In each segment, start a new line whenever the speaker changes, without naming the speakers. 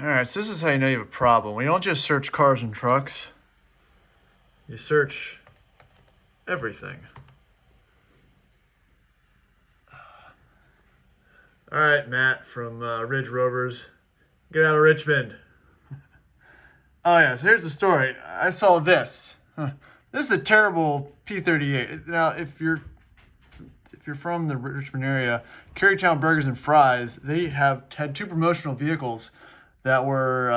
All right, so this is how you know you have a problem. We don't just search cars and trucks. You search everything. All right, Matt from Ridge Rovers. Get out of Richmond. Oh yeah, so here's the story. I saw this. This is a terrible P38. Now, if you're from the Richmond area, Carytown Burgers and Fries, they had two promotional vehicles that were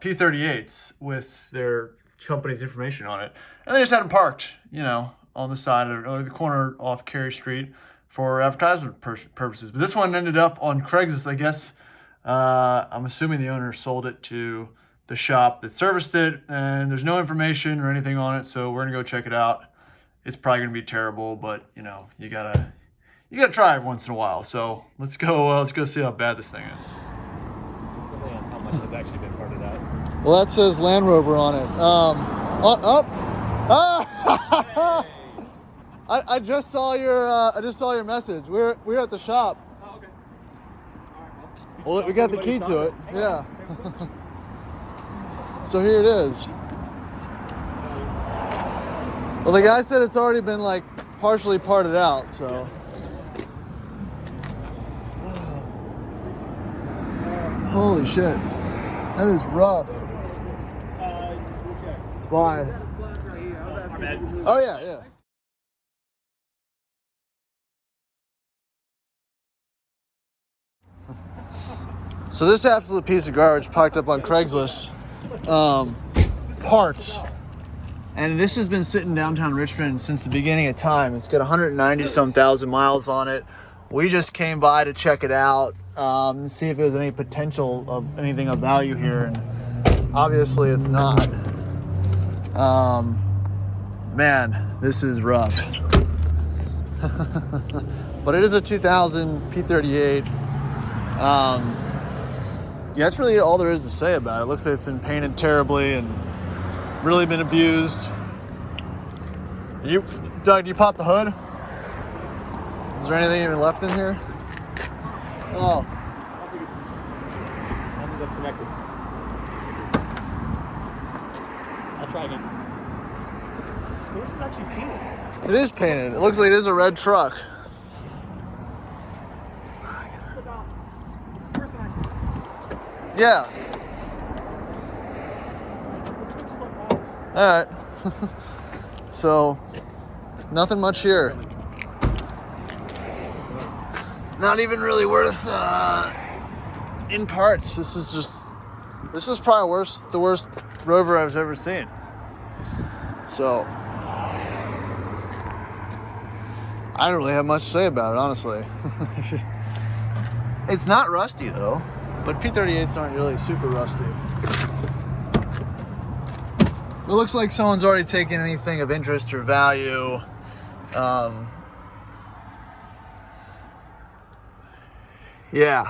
P38s with their company's information on it. And they just had them parked, you know, on the side or the corner off Cary Street for advertisement purposes. But this one ended up on Craigslist, I guess. I'm assuming the owner sold it to the shop that serviced it, and there's no information or anything on it, so we're gonna go check it out. It's probably gonna be terrible, but you know, you gotta try every once in a while. So let's go see how bad this thing is.
How much has actually been parted out?
Well, that says Land Rover on it. I just saw your message. We're at the shop.
Oh, okay. All right.
Well, we got the key to it. Yeah. So here it is. Well, the guy said it's already been like partially parted out, so. Holy shit. That is rough. It's fine. Oh yeah, yeah. So this absolute piece of garbage parked up on Craigslist. Parts. And this has been sitting downtown Richmond since the beginning of time. It's got 190-some thousand miles on it. We just came by to check it out, and see if there's any potential of anything of value here, and obviously it's not. Man, this is rough. But it is a 2000 P38. Yeah, that's really all there is to say about it. It looks like it's been painted terribly and really been abused. Doug, do you pop the hood? Is there anything even left in here? Oh.
I think that's connected. I'll try again. So this is actually painted.
It is painted. It looks like it is a red truck. Yeah. All right. So, nothing much here. Not even really worth in parts. This is probably the worst Rover I've ever seen. So, I don't really have much to say about it, honestly. It's not rusty though, but P38s aren't really super rusty. It looks like someone's already taken anything of interest or value. Yeah,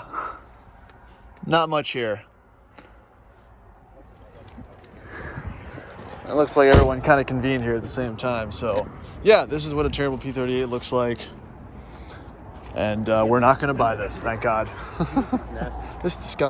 not much here. It looks like everyone kind of convened here at the same time. So yeah, this is what a terrible P38 looks like. And we're not going to buy this, thank God.
This is nasty.
This is disgusting.